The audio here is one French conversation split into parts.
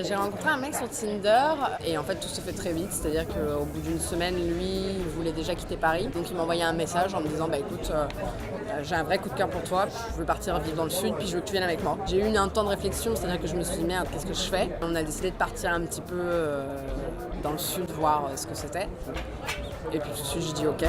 J'ai rencontré un mec sur Tinder et en fait tout se fait très vite, c'est-à-dire qu'au bout d'une semaine, lui, il voulait déjà quitter Paris. Donc il m'a envoyé un message en me disant bah écoute, j'ai un vrai coup de cœur pour toi, je veux partir vivre dans le sud, puis je veux que tu viennes avec moi. J'ai eu un temps de réflexion, c'est-à-dire que je me suis dit merde, qu'est-ce que je fais? On a décidé de partir un petit peu dans le sud, voir ce que c'était. Et puis tout de suite, je dis ok.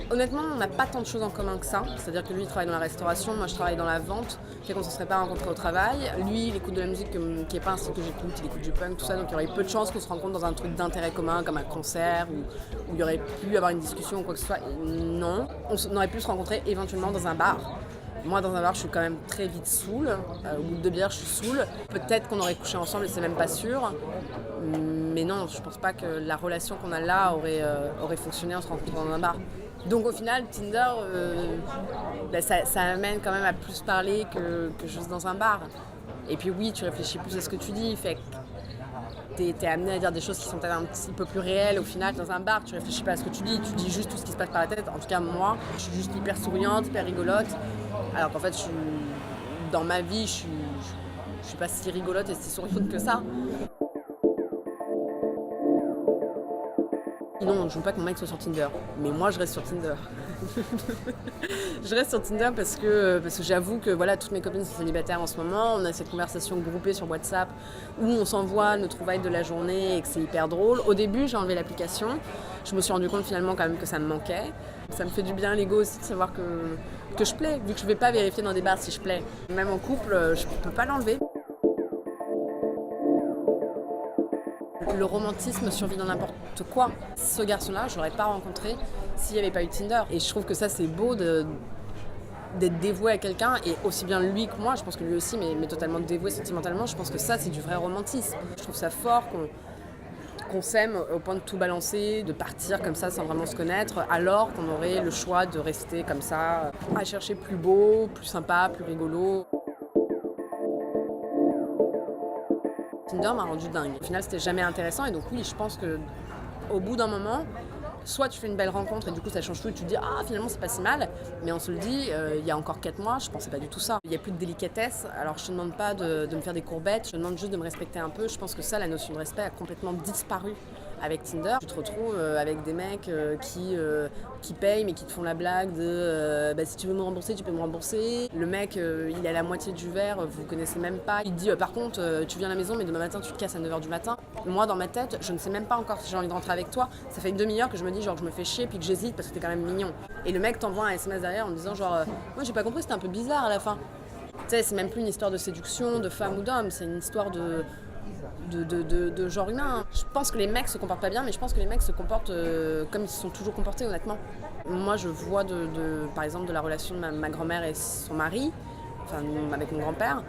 Honnêtement, on n'a pas tant de choses en commun que ça. C'est-à-dire que lui, il travaille dans la restauration, moi je travaille dans la vente. Fait qu'on ne se serait pas rencontrés au travail. Lui, il écoute de la musique qui n'est pas un style que j'écoute, il écoute du punk, tout ça. Donc il y aurait peu de chances qu'on se rencontre dans un truc d'intérêt commun, comme un concert, où il y aurait pu avoir une discussion ou quoi que ce soit. Et non, on aurait pu se rencontrer éventuellement dans un bar. Moi, dans un bar, je suis quand même très vite saoule. Au bout de 2 bières, je suis saoule. Peut-être qu'on aurait couché ensemble, et c'est même pas sûr. Mais non, je pense pas que la relation qu'on a là aurait fonctionné en se rencontrant dans un bar. Donc au final, Tinder, ça amène quand même à plus parler que juste dans un bar. Et puis oui, tu réfléchis plus à ce que tu dis. Fait que t'es amené à dire des choses qui sont peut-être un petit peu plus réelles. Au final, dans un bar, tu réfléchis pas à ce que tu dis juste tout ce qui se passe par la tête. En tout cas, moi, je suis juste hyper souriante, hyper rigolote. Alors qu'en fait, dans ma vie, je suis pas si rigolote et si souriante que ça. Non, je veux pas que mon mec soit sur Tinder. Mais moi, je reste sur Tinder. Je reste sur Tinder parce que j'avoue que voilà, toutes mes copines sont célibataires en ce moment. On a cette conversation groupée sur WhatsApp où on s'envoie nos trouvailles de la journée et que c'est hyper drôle. Au début, j'ai enlevé l'application. Je me suis rendu compte finalement quand même que ça me manquait. Ça me fait du bien à l'ego aussi de savoir que je plais, vu que je vais pas vérifier dans des bars si je plais. Même en couple, je peux pas l'enlever. Le romantisme survit dans n'importe quoi. Ce garçon-là, je l'aurais pas rencontré s'il n'y avait pas eu Tinder. Et je trouve que ça, c'est beau d'être dévoué à quelqu'un, et aussi bien lui que moi, je pense que lui aussi, mais totalement dévoué sentimentalement, je pense que ça, c'est du vrai romantisme. Je trouve ça fort qu'on s'aime au point de tout balancer, de partir comme ça sans vraiment se connaître, alors qu'on aurait le choix de rester comme ça, à chercher plus beau, plus sympa, plus rigolo. Tinder m'a rendu dingue. Au final, c'était jamais intéressant, et donc oui, je pense que au bout d'un moment, soit tu fais une belle rencontre et du coup ça change tout et tu te dis ah finalement c'est pas si mal, mais on se le dit, il y a encore 4 mois, je pensais pas du tout ça. Il n'y a plus de délicatesse, alors je te demande pas de me faire des courbettes, je te demande juste de me respecter un peu. Je pense que ça, la notion de respect a complètement disparu avec Tinder. Tu te retrouves avec des mecs qui payent mais qui te font la blague de si tu veux me rembourser, tu peux me rembourser. Le mec, il est à la moitié du verre, vous vous connaissez même pas. Il te dit par contre, tu viens à la maison mais demain matin tu te casses à 9h du matin. Moi dans ma tête, je ne sais même pas encore si j'ai envie de rentrer avec toi. Ça fait une demi-heure que je me dis genre je me fais chier puis que j'hésite parce que t'es quand même mignon. Et le mec t'envoie un SMS derrière en disant genre moi j'ai pas compris, c'était un peu bizarre à la fin. Tu sais, c'est même plus une histoire de séduction, de femme ou d'homme, c'est une histoire de genre humain. Je pense que les mecs se comportent pas bien, mais je pense que les mecs se comportent comme ils se sont toujours comportés, honnêtement. Moi, je vois par exemple de la relation de ma grand-mère et son mari, enfin avec mon grand-père.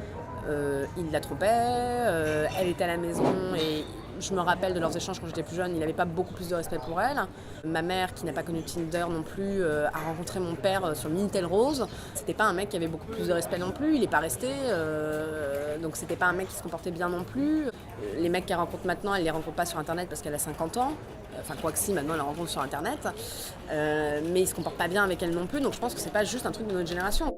Il la trompait, elle était à la maison, et je me rappelle de leurs échanges quand j'étais plus jeune, il n'avait pas beaucoup plus de respect pour elle. Ma mère, qui n'a pas connu Tinder non plus, a rencontré mon père sur Minitel Rose. C'était pas un mec qui avait beaucoup plus de respect non plus, il n'est pas resté, donc c'était pas un mec qui se comportait bien non plus. Les mecs qu'elle rencontre maintenant, elle les rencontre pas sur internet parce qu'elle a 50 ans. Enfin, quoi que si, maintenant elle la rencontre sur internet. Mais ils se comportent pas bien avec elle non plus, donc je pense que c'est pas juste un truc de notre génération.